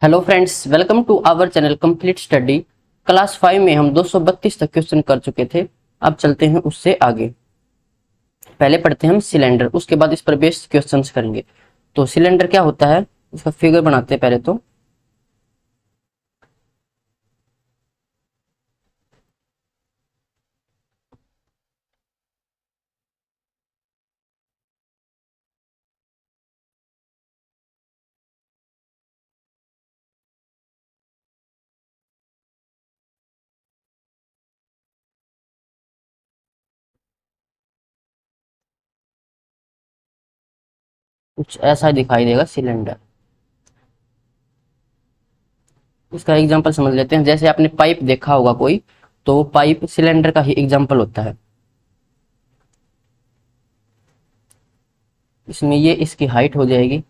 Hello friends, welcome to our channel complete study. Class 5 में हम 232 तक क्वेश्चन कर चुके थे। अब चलते हैं उससे आगे। पहले पढ़ते हैं हम सिलेंडर, उसके बाद इस पर बेस्ड क्वेश्चंस करेंगे। तो सिलेंडर क्या होता है, इसका फिगर बनाते हैं पहले तो। कुछ ऐसा दिखाई देगा सिलेंडर। इसका एग्जांपल समझ लेते हैं। जैसे आपने पाइप देखा होगा कोई, तो पाइप सिलेंडर का ही एग्जांपल होता है। इसमें ये इसकी हाइट हो जाएगी,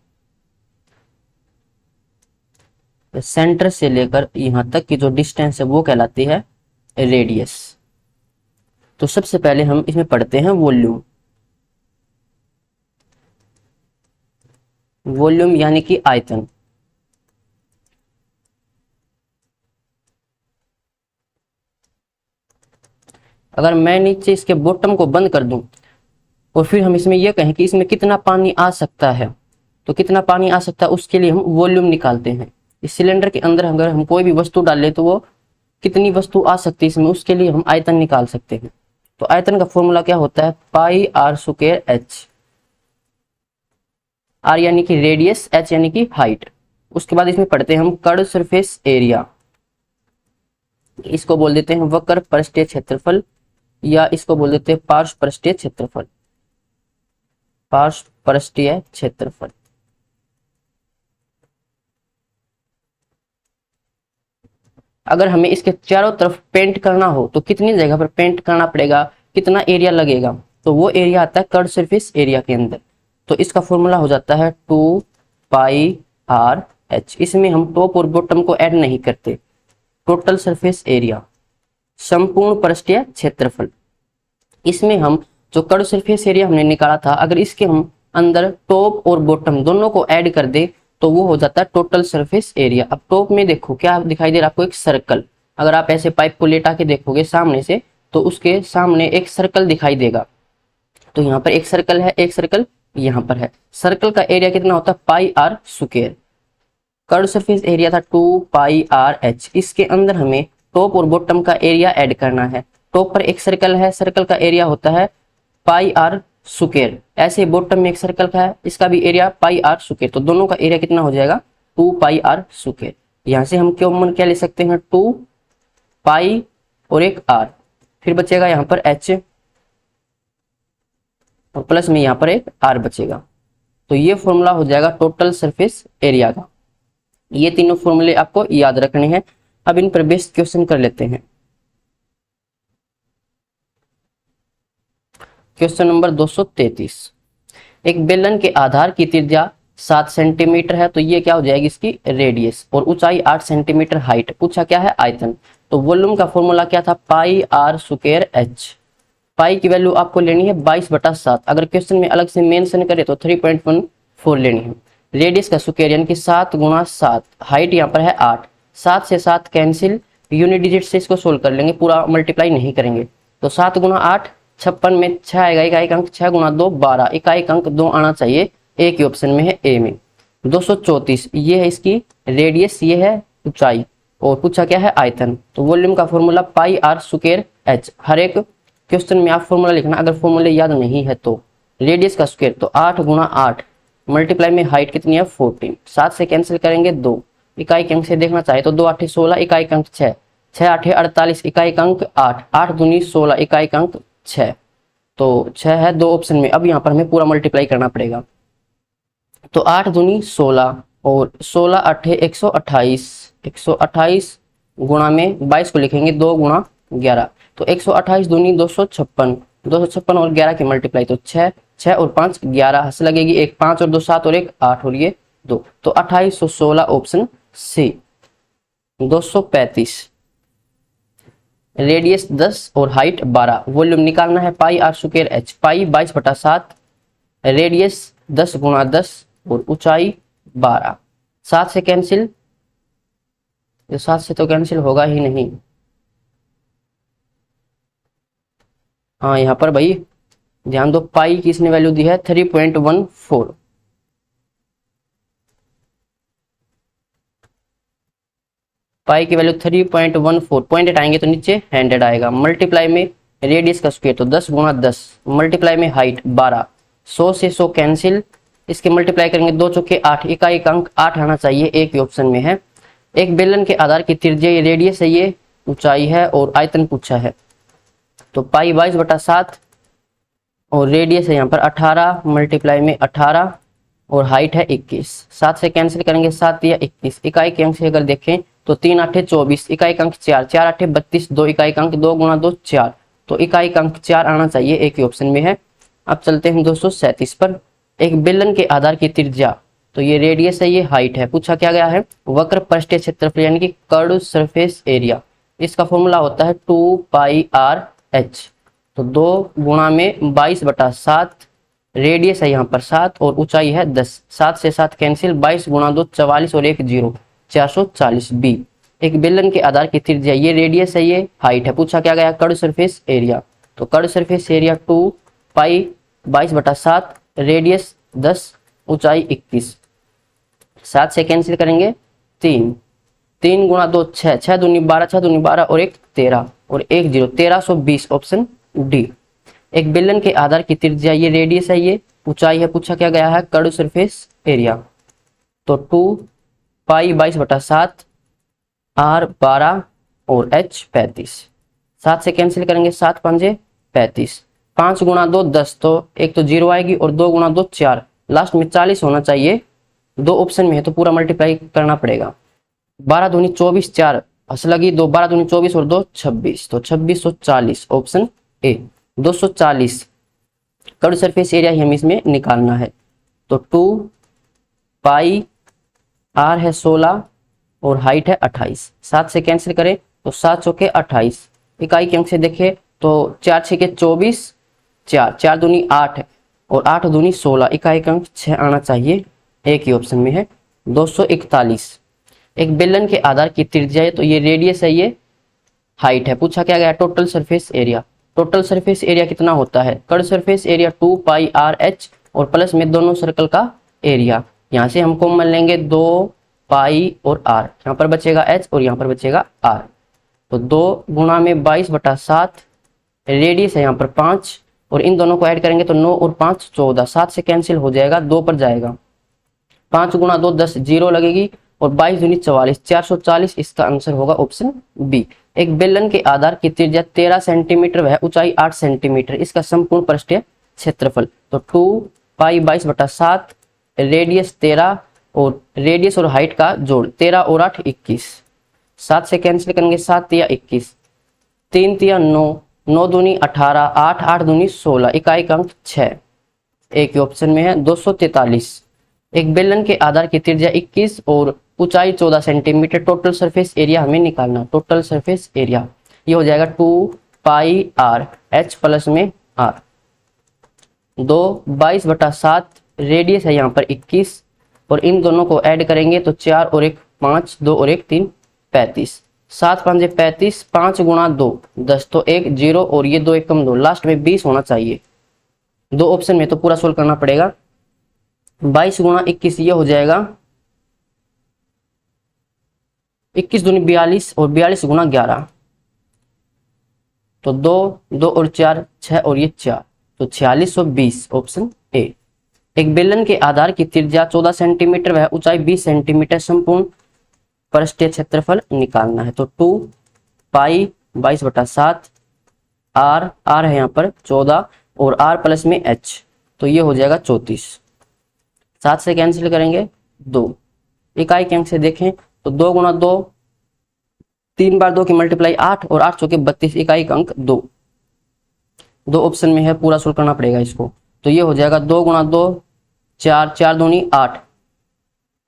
सेंटर से लेकर यहां तक की जो डिस्टेंस है वो कहलाती है रेडियस। तो सबसे पहले हम इसमें पढ़ते हैं वॉल्यूम। वॉल्यूम यानी कि आयतन। अगर मैं नीचे इसके बॉटम को बंद कर दूं और फिर हम इसमें यह कहें कि इसमें कितना पानी आ सकता है, तो कितना पानी आ सकता है उसके लिए हम वॉल्यूम निकालते हैं। इस सिलेंडर के अंदर अगर हम कोई भी वस्तु डाल ले तो वो कितनी वस्तु आ सकती है इसमें, उसके लिए हम आयतन निकाल सकते हैं। तो आयतन का फॉर्मूला क्या होता है, pi are square H. Are यानी कि रेडियस, एच यानी कि हाइट। उसके बाद इसमें पढ़ते हैं हम कर्व सरफेस एरिया। इसको बोल देते हैं वक्र पृष्ठीय क्षेत्रफल, या इसको बोल देते हैं पार्श्व पृष्ठीय क्षेत्रफल। पार्श्व पृष्ठीय क्षेत्रफल। अगर हमें इसके चारों तरफ पेंट करना हो तो कितनी जगह पर पेंट करना पड़ेगा, कितना एरिया लगेगा, तो वो एरिया आता है कर्व सरफेस एरिया के अंदर। तो इसका फॉर्मूला हो जाता है 2 पाई आर एच। इसमें हम टॉप और बॉटम को ऐड नहीं करते। टोटल सरफेस एरिया, संपूर्ण पृष्ठीय क्षेत्रफल। इसमें हम जो कर्व सरफेस एरिया हमने निकाला था, अगर इसके हम अंदर टॉप और बॉटम दोनों को ऐड कर दे तो वो हो जाता है टोटल सरफेस एरिया। अब टॉप में देखो क्या दिखाई दे रहा है आपको, एक सर्कल। अगर आप ऐसे पाइप को लेटा के देखोगे सामने से तो उसके सामने एक सर्कल दिखाई देगा। तो यहाँ पर एक सर्कल है, एक सर्कल यहाँ पर है। सर्कल का एरिया कितना होता है, pi are square. Curve surface area था 2 पाई आर एच। इसके अंदर हमें टॉप और बॉटम का एरिया ऐड करना है। टॉप पर एक सर्कल है, सर्कल का एरिया होता है पाई आर स्क्वायर। ऐसे बॉटम में एक सर्कल का है, इसका भी एरिया पाई आर स्क्वायर। तो दोनों का एरिया कितना हो जाएगा, 2 पाई आर स्क्वायर। यहां से हम कॉमन क्या ले सकते हैं, 2 पाई और एक आर, फिर बचेगा यहाँ पर एच और प्लस में यहाँ पर एक आर बचेगा। तो ये फॉर्मूला हो जाएगा टोटल सरफेस एरिया का। ये तीनों फॉर्मूले आपको याद रखने हैं। अब इन पर बेस्ड क्वेश्चन कर लेते हैं। Question number 233। एक बेलन के आधार की त्रिज्या 7 सेंटीमीटर है, तो ये क्या हो जाएगी इसकी रेडियस, और ऊंचाई 8 सेंटीमीटर, हाइट पूछा क्या है आयतन। तो वॉल्यूम का फॉर्मूला क्या था, पाई आर स्क्वायर एच। पाई की वैल्यू आपको लेनी है 22/7। अगर क्वेश्चन में अलग से मेंशन करे तो 3.14 लेनी है। रेडियस का स्क्वायर यानी कि 7 गुणा 7, हाइट यहाँ पर है 8। 7 से 7 कैंसिल, यूनिट डिजिट से इसको सोल्व कर लेंगे, पूरा मल्टीप्लाई नहीं करेंगे। तो 7 गुणा 8 56 में 6 आएगा, इकाई अंक 6 गुणा 2 12, इकाई अंक 2 आना चाहिए, एक ही ऑप्शन में है ए में। 234 ये है इसकी रेडियस, ये है ऊंचाई, और पूछा क्या है आयतन। तो वॉल्यूम का formula pi are square h. हर एक क्वेश्चन में आप फॉर्मूला लिखना, अगर फॉर्मूले याद नहीं है तो। रेडियस का स्क्वायर तो 8 गुणा 8 मल्टीप्लाई में हाइट कितनी है 14, 7 से कैंसिल करेंगे 2, इकाई अंक से देखना चाहे तो 2 8 16, इकाई अंक 6, 6 8 48, इकाई अंक 8, 8 दूनी 16, इकाई अंक 6। तो 6 है 2 ऑप्शन में। अब यहाँ पर हमें पूरा मल्टीप्लाई करना पड़ेगा। तो 8 दूनी 16 और 16 8 128, 128 गुणा में 22 को लिखेंगे 2 गुणा 11, तो 128 दूनी 256, 256 और 11 की मल्टीप्लाई तो 6, 6 और 5 11, हंस लगेगी, एक 5 और 2 7 और एक 8 और ये 2, तो 2816 ऑप्शन सी। 235 रेडियस 10 और हाइट 12, वॉल्यूम निकालना है pi are square h. Pi 22/7, radius 10 गुणा 10 और ऊंचाई 12, 7 से कैंसिल, ये 7 से तो कैंसिल होगा ही नहीं। हाँ यहाँ पर भाई ध्यान दो, पाई की इसने वैल्यू दी है 3.14। पाई की वैल्यू 3.14, पॉइंट हटाएंगे तो नीचे 100 आएगा। मल्टीप्लाई में रेडियस का स्क्वायर तो 10 गुणा 10, मल्टीप्लाई में हाइट 12, 100 से 100 कैंसिल, इसके मल्टीप्लाई करेंगे 2 चौके 8, इकाई का अंक 8 आना चाहिए, एक ही ऑप्शन में है। एक बेलन के आधार की त्रिज्या, ये रेडियस है, ये ऊंचाई है और आयतन पूछा है। तो पाई 22/7 और रेडियस है यहाँ पर 18, मल्टीप्लाई में 18 और हाइट है 21। 7 से कैंसिल करेंगे 7 या 21, इकाई के अंक से अगर देखें तो 3 8 24, इकाई का अंक 4, 4 8 32, 2 इकाई का अंक 2 गुणा 2 4, तो इकाई का अंक 4 आना चाहिए, एक ही ऑप्शन में है। अब चलते हैं 237 पर। एक बेलन के आधार की त्रिज्या, तो ये रेडियस है, ये हाइट है, पूछा क्या गया है वक्र पृष्ठीय क्षेत्रफल यानी कि कर्व सरफेस एरिया। इसका फॉर्मूला होता है 2πr/h। तो 2 गुणा में 22/7, रेडियस है यहाँ पर 7 और ऊंचाई है 10, 7 से 7 कैंसिल, 22 गुणा 2 44 और 1 0, 440 बी। एक बेलन के आधार की त्रिज्या, ये रेडियस है, ये हाइट है, पूछा क्या गया कर्व सरफेस एरिया। तो कर्व सरफेस एरिया 2π/22/7, रेडियस 10, ऊंचाई 21। 7 से कैंसिल करेंगे 3, 3 गुणा 2 6, 6 दूनी 12, 6 दूनी 12 और 1 13 और 1 0, 1320, ऑप्शन डी। एक बेलन के आधार की त्रिज्या, ये रेडियस है, ये ऊंचाई है, पूछा क्या गया है कर्व सरफेस एरिया। तो 2π/22/7, r 12 और h 35। 7 से कैंसिल करेंगे 7 5 35, 5 गुणा 2 10, तो एक तो 0 आएगी और 2 गुणा 2 4, लास्ट में 40 होना चाहिए, 2 ऑप्शन में है तो पूरा मल्टीप्लाई करना पड़ेगा। 12 दूनी 24, 4 हंस लगी 2, 12 दूनी 24 और 2 26, तो 2640, option A. 240 curve surface area ही हमें इसमें निकालना है। तो 2π, r है 16 और हाइट है 28। 7 से कैंसिल करें तो 7 चौके 28, इकाई के अंक से देखें तो 4 6 के 24, 4 4 दूनी 8 और 8 दूनी 16, इकाई का अंक 6 आना चाहिए, एक ही ऑप्शन में है। 241 एक बेलन के आधार की त्रिज्या है, तो ये रेडियस है, ये हाइट है, पूछा क्या गया total surface area. Total surface area कितना होता है कर्व सरफेस एरिया 2πr/h और प्लस में दोनों सर्कल का एरिया। यहाँ से हम कॉमन लेंगे 2π और r, यहाँ पर बचेगा h और यहाँ पर बचेगा r। तो 2 गुणा में 22/7, रेडियस है यहाँ पर 5 और इन दोनों को ऐड करेंगे तो 9 और 5 14, 7 से कैंसिल हो जाएगा, 2 पर जाएगा, 5 गुणा 2 10, 0 लगेगी और 22 दूनी 44, 440, इसका आंसर होगा ऑप्शन बी। एक बेलन के आधार की त्रिज्या 13 सेंटीमीटर वह ऊंचाई 8 सेंटीमीटर, इसका संपूर्ण पृष्ठीय क्षेत्रफल तो 2π/22/7, रेडियस 13 और रेडियस और हाइट का जोड़ 13 और 8 21। 7 से कैंसिल करेंगे 7 या 21, 3 3 9, 9 दूनी 18, 8 8 दूनी 16, इकाई का अंक 6, एक ही ऑप्शन में है। 243 एक बेलन के आधार की त्रिज्या 21 और ऊंचाई 14 सेंटीमीटर, टोटल सरफेस एरिया हमें निकालना। टोटल सरफेस एरिया ये हो जाएगा 2πr/h प्लस में r। 2 22/7, रेडियस है यहाँ पर 21 और इन दोनों को ऐड करेंगे तो 4 और 1 5, 2 और 1 3 35, 7 5 35, 5 गुणा 2 10, तो 1 0 और ये 2 1 कम 2, लास्ट में 20 होना चाहिए, 2 ऑप्शन में तो पूरा सोल्व करना पड़ेगा। 22 गुणा 21 ये हो जाएगा 21 दूनी 42 और 42 गुणा 11, तो 2 2 और 4 6 और ये 4, तो 4620, ऑप्शन ए। एक बेलन के आधार की त्रिज्या 14 सेंटीमीटर वह ऊंचाई 20 सेंटीमीटर, संपूर्ण पृष्ठीय क्षेत्रफल निकालना है। तो 2π/22/7, r है यहाँ पर 14 और r प्लस में h, तो ये हो जाएगा 34। 7 से कैंसिल करेंगे 2, इकाई के अंक से देखें तो 2 गुणा 2, 3 बार 2 की मल्टीप्लाई 8 और 8 चौके 32, इकाई का अंक 2, 2 ऑप्शन में है, पूरा सोल्व करना पड़ेगा इसको। तो ये हो जाएगा 2 गुणा 2 4, 4 दूनी 8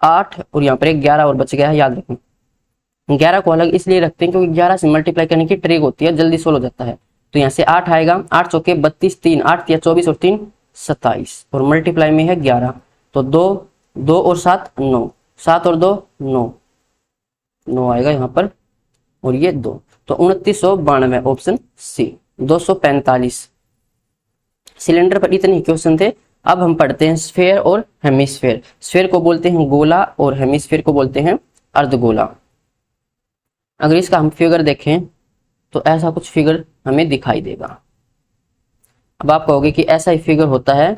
8 और यहाँ पर एक 11 और बच गया है, याद रखें 11 को अलग इसलिए रखते हैं क्योंकि 11 से मल्टीप्लाई करने की ट्रिक होती है, जल्दी सोल्व हो जाता है। तो यहाँ से 8 आएगा, 8 चौके 32, 3 8 या 24 और 3 27 और मल्टीप्लाई में है 11, तो 2 2 और 7 9, 7 और 2 9, 9 आएगा यहाँ पर, और ये 2, तो 2992 ऑप्शन सी। 245। सिलेंडर पर इतने ही क्वेश्चन थे। अब हम पढ़ते हैं स्फेयर और हेमिस्फेयर। स्फेयर को बोलते हैं गोला और हेमिस्फेयर को बोलते हैं अर्धगोला। अगर इसका हम फिगर देखें तो ऐसा कुछ फिगर हमें दिखाई देगा। अब आप कहोगे कि ऐसा ही फिगर होता है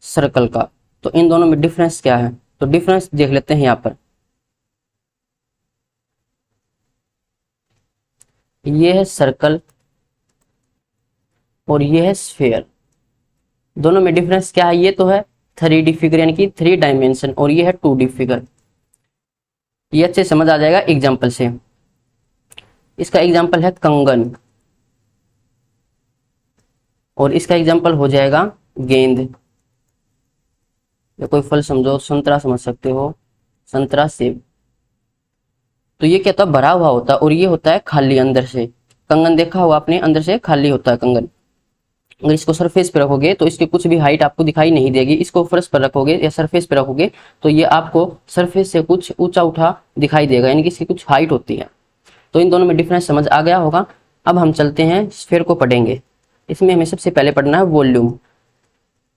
सर्कल का, तो इन दोनों में डिफरेंस क्या है? तो डिफरेंस देख लेते हैं यहाँ पर। ये है सर्कल और ये है स्फेयर। दोनों में डिफरेंस क्या है? ये तो है 3D फिगर यानी कि 3 डायमेंशन, और ये है 2D फिगर। ये अच्छे समझ आ जाएगा एग्जाम्पल से। इसका एग्जाम्पल है कंगन, और इसका एग्जाम्पल हो जाएगा गेंद, या कोई फल समझो, संतरा समझ सकते हो, संतरा, सेब। तो ये क्या होता है? भरा हुआ होता है, और ये होता है खाली अंदर से। कंगन देखा होगा आपने, अंदर से खाली होता है कंगन। अगर इसको सरफेस पे रखोगे तो इसकी कुछ भी हाइट आपको दिखाई नहीं देगी। इसको फर्श पर रखोगे या सरफेस पे रखोगे तो ये आपको सरफेस से कुछ ऊंचा उठा दिखाई देगा, यानी कि इसकी कुछ हाइट होती है। तो इन दोनों में डिफरेंस समझ आ गया होगा। अब हम चलते हैं स्फीयर को पढ़ेंगे। इसमें हमें सबसे पहले पढ़ना है वॉल्यूम।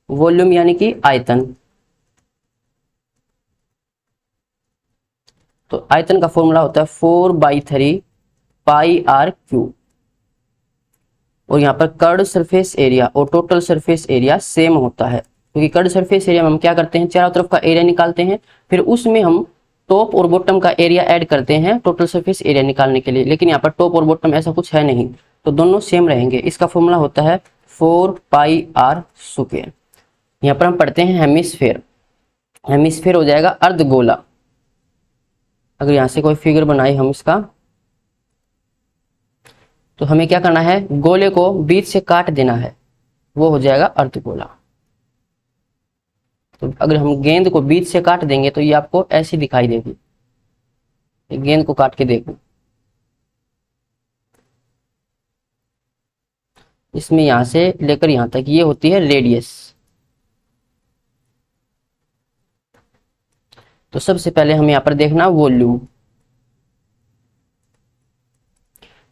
वॉल्यूम यानी कि आयतन। तो आयतन का फॉर्मूला होता है 4/3 पाई आर क्यूब। और यहाँ पर कर्ड सरफेस एरिया और टोटल सरफेस एरिया सेम होता है, क्योंकि कर्ड सरफेस एरिया में हम क्या करते हैं? चारों तरफ का एरिया निकालते हैं, फिर उसमें हम टॉप और बॉटम का एरिया ऐड करते हैं टोटल सरफेस एरिया निकालने के लिए। लेकिन यहाँ पर टॉप और बॉटम ऐसा कुछ है नहीं, तो दोनों सेम रहेंगे। इसका फॉर्मूला होता है 4πr स्क्वायर। यहाँ पर हम पढ़ते हैं हेमिस्फेयर। हेमिस्फेयर हो जाएगा अर्धगोला। अगर यहाँ से कोई फिगर बनाए हम इसका, तो हमें क्या करना है? गोले को बीच से काट देना है, वो हो जाएगा अर्धगोला। तो अगर हम गेंद को बीच से काट देंगे तो ये आपको ऐसी दिखाई देगी। गेंद को काट के देखो, इसमें यहां से लेकर यहां तक ये होती है रेडियस। तो सबसे पहले हमें यहाँ पर देखना वॉल्यूम।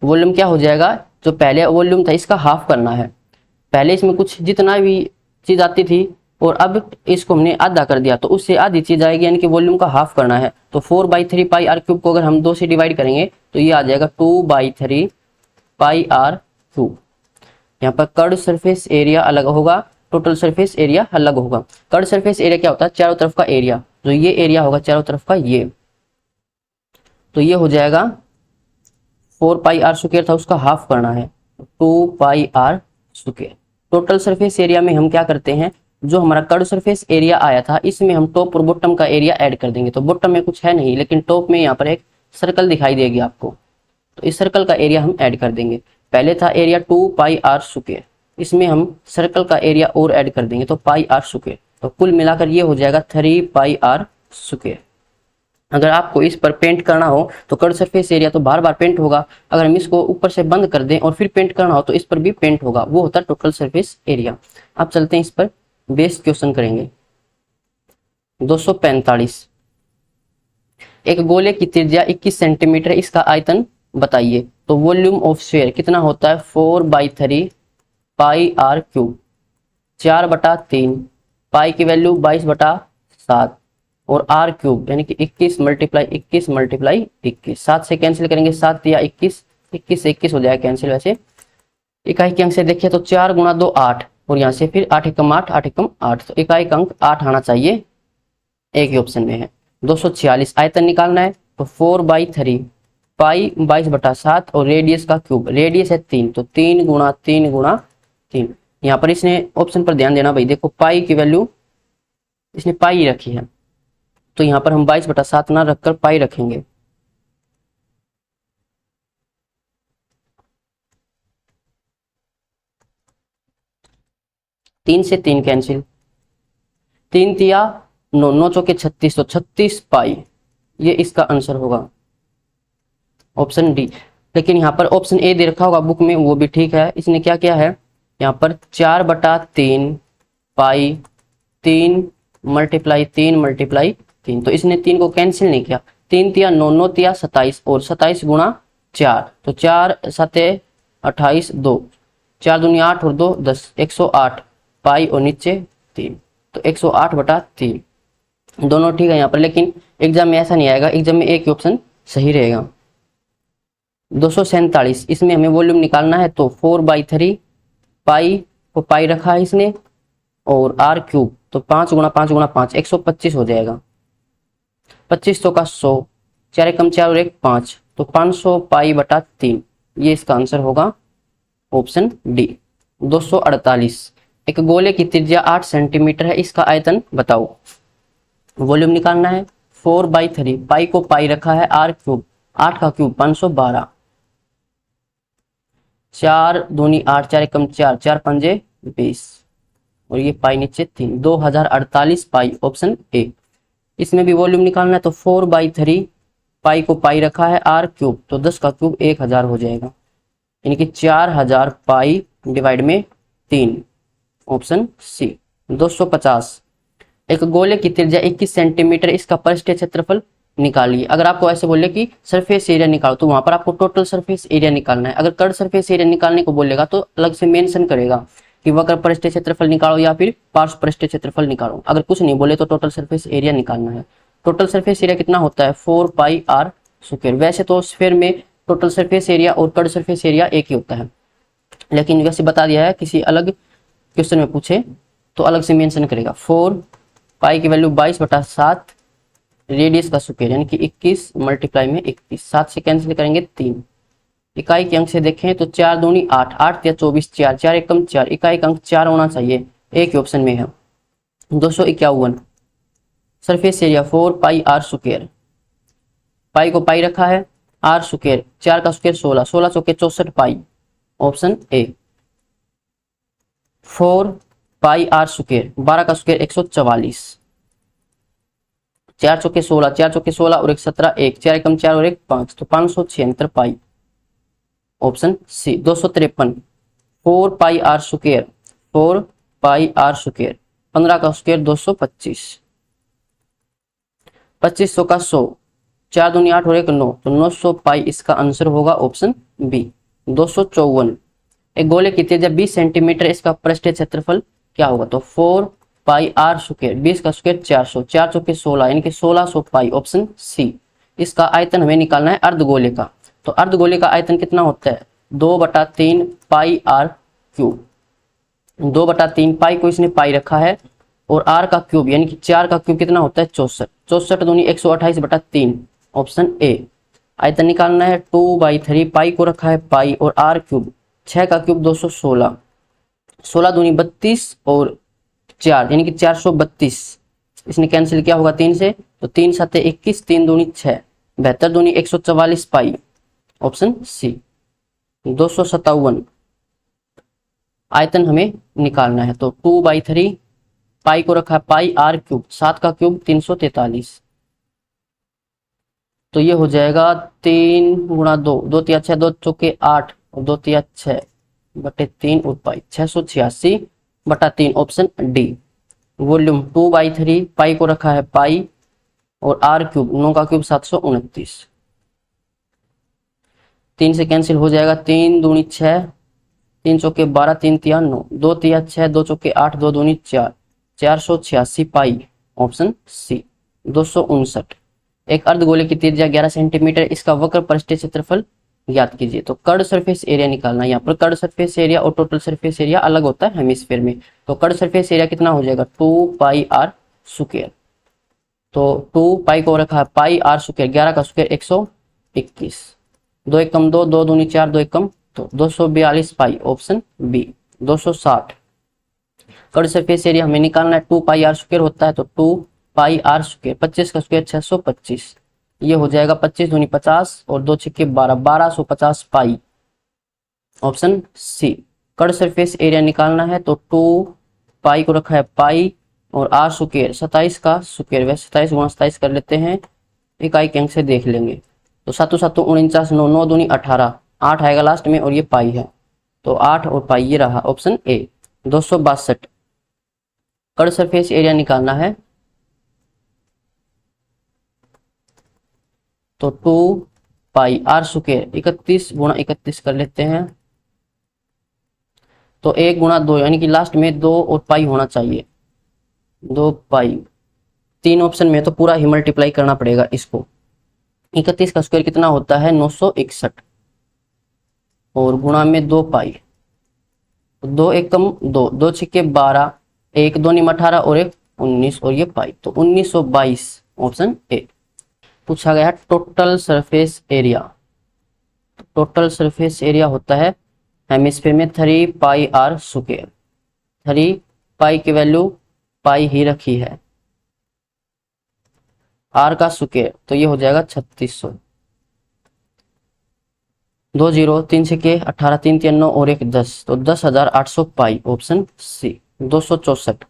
वॉल्यूम क्या हो जाएगा? जो पहले वॉल्यूम था इसका हाफ करना है। पहले इसमें कुछ जितना भी चीज आती थी और अब इसको हमने आधा कर दिया, तो उससे आधी चीज आएगी, यानी कि वॉल्यूम का हाफ करना है। तो 4/3 पाई आर क्यूब को अगर हम 2 से डिवाइड करेंगे तो ये आ जाएगा 2/3 पाई आर क्यूब। यहाँ पर कर्ड सरफेस एरिया अलग होगा, टोटल सरफेस एरिया अलग होगा। कर्ड सरफेस एरिया क्या होता है? चारों तरफ का एरिया। जो ये एरिया होगा चारों तरफ का, ये, तो ये हो जाएगा 4πr स्क्वायर था, उसका हाफ करना है, 2πr square. Total surface area में हम क्या करते हैं? जो हमारा कर्व सरफेस एरिया आया था इसमें हम टॉप और बॉटम का एरिया ऐड कर देंगे। तो बॉटम में कुछ है नहीं, लेकिन टॉप में यहाँ पर एक सर्कल दिखाई देगी आपको, तो इस सर्कल का एरिया हम ऐड कर देंगे। पहले था एरिया 2πr स्क्वायर, इसमें हम सर्कल का एरिया और ऐड कर देंगे, तो πr स्क्वायर। तो कुल मिलाकर ये हो जाएगा 3πr स्क्वायर। अगर आपको इस पर पेंट करना हो तो कर्व सरफेस एरिया तो बार बार पेंट होगा। अगर हम इसको ऊपर से बंद कर दें और फिर पेंट करना हो तो इस पर भी पेंट होगा, वो होता है टोटल सरफेस एरिया। अब चलते हैं इस पर बेस्ड क्वेश्चन करेंगे। 245। एक गोले की त्रिज्या 21 सेंटीमीटर, इसका आयतन बताइए। तो वॉल्यूम ऑफ स्फीयर कितना होता है? 4/3 पाई आर क्यूब। 4/3, पाई की वैल्यू 22/7 और आर क्यूब यानी कि 21 × 21 × 21। 7 से कैंसिल करेंगे, 7 या 21, 21 से 21 हो जाएगा कैंसिल। वैसे इकाई के अंक से देखिए तो 4 × 2 8, और यहाँ से फिर 8 एकम 8, 8 एकम 8, तो इकाई का अंक 8 आना चाहिए, एक ही ऑप्शन में है। 246 आयतन निकालना है, तो 4/3 पाई 22/7 और रेडियस का क्यूब, रेडियस है 3, तो 3 × 3 × 3। यहाँ पर इसने ऑप्शन पर ध्यान देना भाई, देखो पाई की वैल्यू इसने पाई रखी है, तो यहाँ पर हम 22/7 ना रखकर पाई रखेंगे। तीन से 3 कैंसिल, 3 तिया 9, 9 चौके 36, तो 36 पाई, ये इसका आंसर होगा ऑप्शन डी। लेकिन यहाँ पर ऑप्शन ए दे रखा होगा बुक में, वो भी ठीक है। इसने क्या किया है? यहाँ पर 4/3 पाई 3 × 3 × 3, तो इसने 3 को कैंसिल नहीं किया, 3 तिया 9, 9 तिया 27 और 27 गुणा 4, तो 4 सते 28, 2 4 दूनी 8 और 2 10, 108 पाई और नीचे 3, तो 108/3 दोनों ठीक है यहाँ पर। लेकिन एग्जाम में ऐसा नहीं आएगा, एग्जाम में एक ही ऑप्शन सही रहेगा। 247, इसमें हमें वॉल्यूम निकालना है, तो 4/3 पाई को पाई रखा है इसने और r क्यूब, तो 5 गुणा 5 गुणा 5 125 हो जाएगा। 25 तो का 100, 4 एकम 4 और 1 5, तो 500 पाई/3, ये इसका आंसर होगा ऑप्शन डी। 248, एक गोले की त्रिज्या 8 सेंटीमीटर है, इसका आयतन बताओ। वॉल्यूम निकालना है, 4/3 पाई को पाई रखा है, r क्यूब 8 का क्यूब 512, 4 दूनी 8, 4 एकम 4, 4 पंजे 20 और ये पाई नीचे 3, 2048 पाई, ऑप्शन ए। इसमें भी वॉल्यूम निकालना है, तो 4/3 पाई को पाई रखा है, r क्यूब, तो 10 का क्यूब 1000 हो जाएगा, यानी कि 4000 पाई डिवाइड में 3, ऑप्शन सी। 250, एक गोले की त्रिज्या 21 सेंटीमीटर, इसका पृष्ठीय क्षेत्रफल निकालिए। अगर आपको ऐसे बोले कि सरफेस एरिया निकालो, तो वहां पर आपको टोटल सरफेस एरिया निकालना है। अगर कर्व सरफेस एरिया निकालने को बोलेगा तो अलग से मेंशन करेगा कि वक्र पृष्ठीय क्षेत्रफल निकालो या फिर पार्श्व पृष्ठीय क्षेत्रफल निकालो। अगर कुछ नहीं बोले तो टोटल सरफेस एरिया निकालना है। टोटल सरफेस एरिया कितना होता है, 4πr²। वैसे तो स्फीयर में टोटल सरफेस एरिया और कर्व सरफेस एरिया एक ही होता है, लेकिन वैसे बता दिया है, किसी अलग क्वेश्चन में पूछे तो अलग से मेंशन करेगा। 4 पाई की वैल्यू 22/7, रेडियस का स्क्वायर यानी कि 21 मल्टीप्लाई में 21, 7 से कैंसिल करेंगे 3। इकाई के अंक से देखें तो 4 दूनी 8, 8 या 24, 4 4 एकम 4, इकाई का अंक 4 होना चाहिए, एक ही ऑप्शन में है। 251, सरफेस एरिया 4πr², पाई को पाई रखा है, r², 4 का स्क्वायर 16, 16 चौके 64 पाई, ऑप्शन ए। 4πr², 12 का स्क्वायर 144, 4 चौके 16, 4 चौके 16 और 1 17, 1 4 एकम 4 और 1 5, तो 576 पाई, ऑप्शन सी। 253, 4πr², 4πr², 15 का स्क्वायर 225, 2500 का 100, 4 दूनी 8 और 1 9, तो 900 पाई, इसका आंसर होगा ऑप्शन बी। 254, एक गोले की त्रिज्या 20 सेंटीमीटर, इसका पृष्ठीय क्षेत्रफल क्या होगा, तो 4πr², 20 का स्क्वायर 400, 4 चौके 16 यानी कि 1600 पाई, ऑप्शन सी। इसका आयतन हमें निकालना है अर्धगोले का, तो अर्धगोले का आयतन कितना होता है, 2/3 पाई r³। 2/3 पाई को इसने पाई रखा है और r का क्यूब यानी कि 4 का क्यूब कितना होता है, 64, 64 दूनी 128/3, ऑप्शन ए। आयतन निकालना है, 2/3 पाई को रखा है पाई और r³, 6 का क्यूब 216, 16 दूनी 32 और 4 यानी कि 432, इसने कैंसिल किया होगा 3 से, तो 3 7 21, 3 दूनी 6, 72 दूनी 144 पाई, ऑप्शन सी। 257, आयतन हमें निकालना है, तो 2/3 पाई को रखा है पाई, r³, 7 का क्यूब 343, तो ये हो जाएगा 3 गुणा 2, 2 तिया 6, 2 चौके 8 और 2 तिया 6/3 और पाई, 686/3, ऑप्शन डी। वॉल्यूम 2/3 पाई को रखा है पाई और r³, 9 का क्यूब 729, 3 से कैंसिल हो जाएगा, 3 दूनी 6, 3 चौके 12, 3 तिया 9, 2 तिया 6, 2 चौके 8, 2 दूनी 4, 486 पाई, ऑप्शन सी। 259, एक अर्धगोले की त्रिज्या 11 सेंटीमीटर, इसका वक्र पृष्ठीय क्षेत्रफल ज्ञात कीजिए। तो कर्ड सरफेस एरिया निकालना है। यहाँ पर कर्ड सरफेस एरिया और टोटल सरफेस एरिया अलग होता है हेमिस्फीयर में। तो कर्ड सरफेस एरिया कितना हो जाएगा, 2πr²। तो 2 पाई को रखा है पाई, r², 11 का स्क्वायर 121, 2 एकम 2, 2 दूनी 4, 2 एकम, तो 242 pi, option B. 260, curved surface area हमें निकालना है, 2πr² होता है, तो 2πr², 25 का स्क्वायर 625, ये हो जाएगा 25 दूनी 50 और 2 छिक्के 12, 1250 pi, option C. Curved surface area निकालना है, तो 2 पाई को रखा है पाई और r², 27 का स्क्वायर, वैसे 27 गुणा 27 कर लेते हैं, इकाई के अंक से देख लेंगे, तो 7 7 49, 9 9 दूनी 18, 8 आएगा लास्ट में और ये पाई है, तो 8 और पाई ये रहा, option A. 262, curd surface area निकालना है, तो 2 पाई r² 31 गुणा 31 कर लेते हैं, तो 1 गुणा 2 यानी कि लास्ट में 2 और पाई होना चाहिए, 2 पाई। 3 ऑप्शन में तो पूरा ही मल्टीप्लाई करना पड़ेगा इसको। 31 का स्क्वायर कितना होता है 961, और गुणा में 2 पाई, 2 एक कम 2, 2 छिक्के 12, 1 2 निम 18 और 1 19, और ये पाई, तो 1922 ऑप्शन ए। पूछा गया total surface area. Total surface area होता है हेमिस्फीयर में 3 पाई r²। 3 पाई की वैल्यू पाई ही रखी है, r का स्क्वायर तो ये हो जाएगा 3600। 2 0 3 छक्के 18, 3 3 9 और 1 10, तो 10,800 पाई ऑप्शन सी। 264।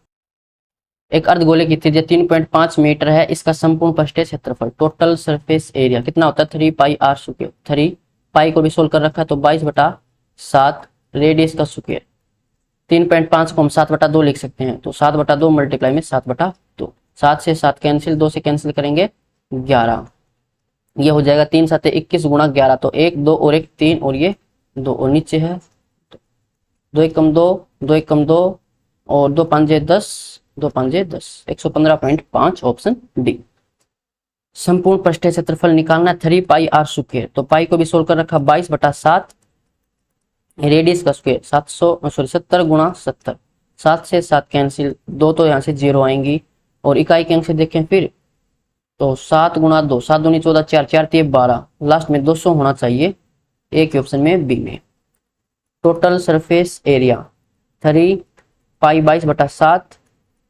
एक अर्धगोले की त्रिज्या 3.5 मीटर है, इसका संपूर्ण पृष्ठीय क्षेत्रफल टोटल सरफेस एरिया कितना होता है 3 पाई r²। 3 पाई को भी सोल्व कर रखा है, तो 22/7 रेडियस का स्क्वायर। 3.5 को हम 7/2 लिख सकते हैं, तो 7/2 मल्टीप्लाई में 7/2। 7 से 7 कैंसिल, 2 से कैंसिल करेंगे 11, ये हो जाएगा 3 7 21 गुणा 11, तो 1 2 और 1 3, और ये 2 और नीचे है 2 1 कम 2, 2 1 कम 2 और 2 5 10, 2 5 10, 115.5 ऑप्शन डी। संपूर्ण पृष्ठीय क्षेत्रफल निकालना है 3 पाई r², तो पाई को भी सोल्व कर रखा 22/7 रेडियस का स्क्वायर 70 गुणा 70। 7 से 7 कैंसिल, 2 तो यहाँ से 0 आएंगी, और इकाई के अंक से देखें फिर तो 7 गुणा 2, 7 दूनी 14, 4 4 3 12, लास्ट में 200 होना चाहिए, एक ही ऑप्शन में बी में। टोटल सरफेस एरिया 3 पाई 22/7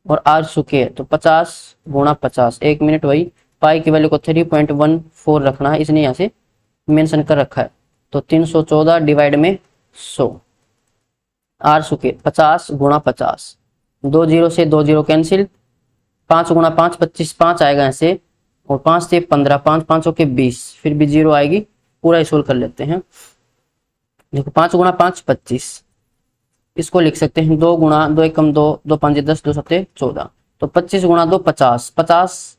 और r², तो 50 गुणा 50, 1 मिनट वही, पाई की वैल्यू को 3.14 रखना है, इसने यहाँ से मेंशन कर रखा है, तो 314 डिवाइड में 100, r² 50 गुणा 50, 2 0 से 2 0 कैंसिल, 5 गुणा 5 25, 5 आएगा ऐसे, और 5 से 15, 5 5 के 20, फिर भी 0 आएगी, पूरा सोल्व कर लेते हैं। देखो 5 गुणा 5 25, इसको लिख सकते हैं 2 गुणा 2 1 कम 2, 2 5 10, 2 7 14, तो 25 गुणा 2 50, 50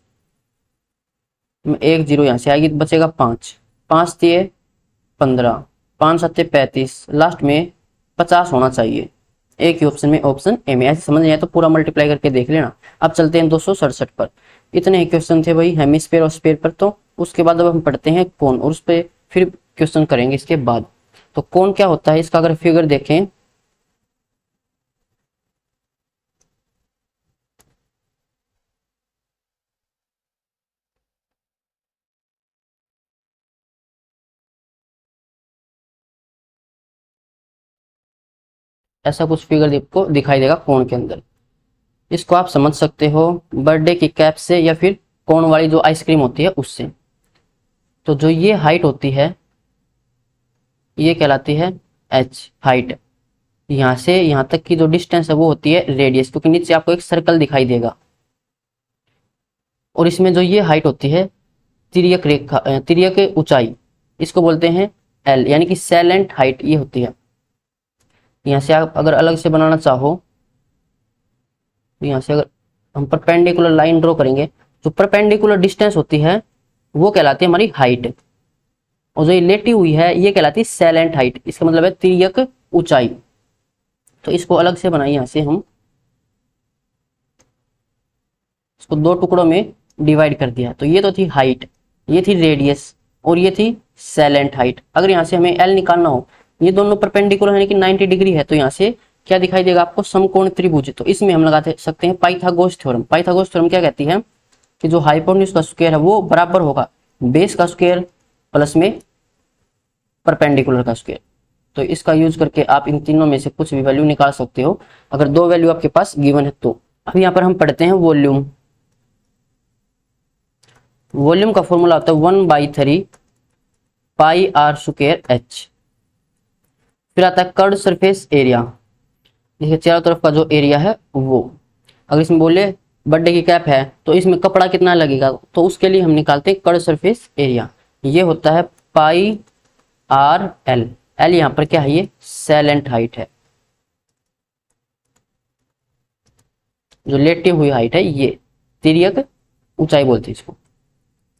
में 1 0 यहाँ से आएगी, बचेगा 5, 5 3 15, 5 7 35, लास्ट में 50 होना चाहिए, एक ही ऑप्शन में ऑप्शन ए में। ऐसे समझ नहीं आया तो पूरा मल्टीप्लाई करके देख लेना। अब चलते हैं 267 पर। इतने ही क्वेश्चन थे भाई हेमिस्फीयर और स्फीयर पर, तो उसके बाद अब हम पढ़ते हैं कोन, और उस पर फिर क्वेश्चन करेंगे इसके बाद। तो कोन क्या होता है, इसका अगर फिगर देखें ऐसा कुछ फिगर आपको दिखाई देगा कोन के अंदर। इसको आप समझ सकते हो बर्थडे की कैप से, या फिर कोन वाली जो आइसक्रीम होती है उससे। तो जो ये हाइट होती है ये कहलाती है h हाइट, यहाँ से यहाँ तक की जो डिस्टेंस है वो होती है रेडियस, क्योंकि नीचे आपको एक सर्कल दिखाई देगा। और इसमें जो ये हाइट होती है तिर्यक रेखा, तिर्यक ऊंचाई, इसको बोलते हैं l, यानी कि सैलेंट हाइट ये होती है। यहाँ से आप अगर अलग से बनाना चाहो, तो यहाँ से अगर हम परपेंडिकुलर लाइन ड्रॉ करेंगे, जो परपेंडिकुलर डिस्टेंस होती है वो कहलाती है हमारी हाइट, और जो ये लेटी हुई है ये कहलाती है सैलेंट हाइट, इसका मतलब है तिर्यक ऊंचाई। तो इसको अलग से बनाइए, यहाँ से हम इसको 2 टुकड़ों में डिवाइड कर दिया। तो ये तो थी हाइट, ये थी रेडियस, और ये थी सैलेंट हाइट। अगर यहाँ से हमें एल निकालना हो, ये दोनों परपेंडिकुलर है कि 90 डिग्री है, तो यहाँ से क्या दिखाई देगा आपको समकोण त्रिभुज। तो इसमें हम लगा सकते हैं पाइथागोरस थ्योरम। पाइथागोरस थ्योरम क्या कहती है कि जो हाइपोटेन्यूज का स्क्वायर है वो बराबर होगा बेस का स्क्वायर प्लस में परपेंडिकुलर का स्क्वायर। तो इसका यूज करके आप इन तीनों में से कुछ भी वैल्यू निकाल सकते हो, अगर 2 वैल्यू आपके पास गिवन है तो। अब यहाँ पर हम पढ़ते हैं वॉल्यूम। वॉल्यूम का फॉर्मूला होता है 1/3 पाई r² h। फिर आता है कर्ड सरफेस एरिया, देखिए चारों तरफ का जो एरिया है वो। अगर इसमें बोले बर्थडे की कैप है तो इसमें कपड़ा कितना लगेगा, तो उसके लिए हम निकालते हैं कर्ड सरफेस एरिया, ये होता है पाई r l। l यहाँ पर क्या है, ये सैलेंट हाइट है, जो लेटी हुई हाइट है, ये तिर्यक ऊंचाई बोलते हैं इसको।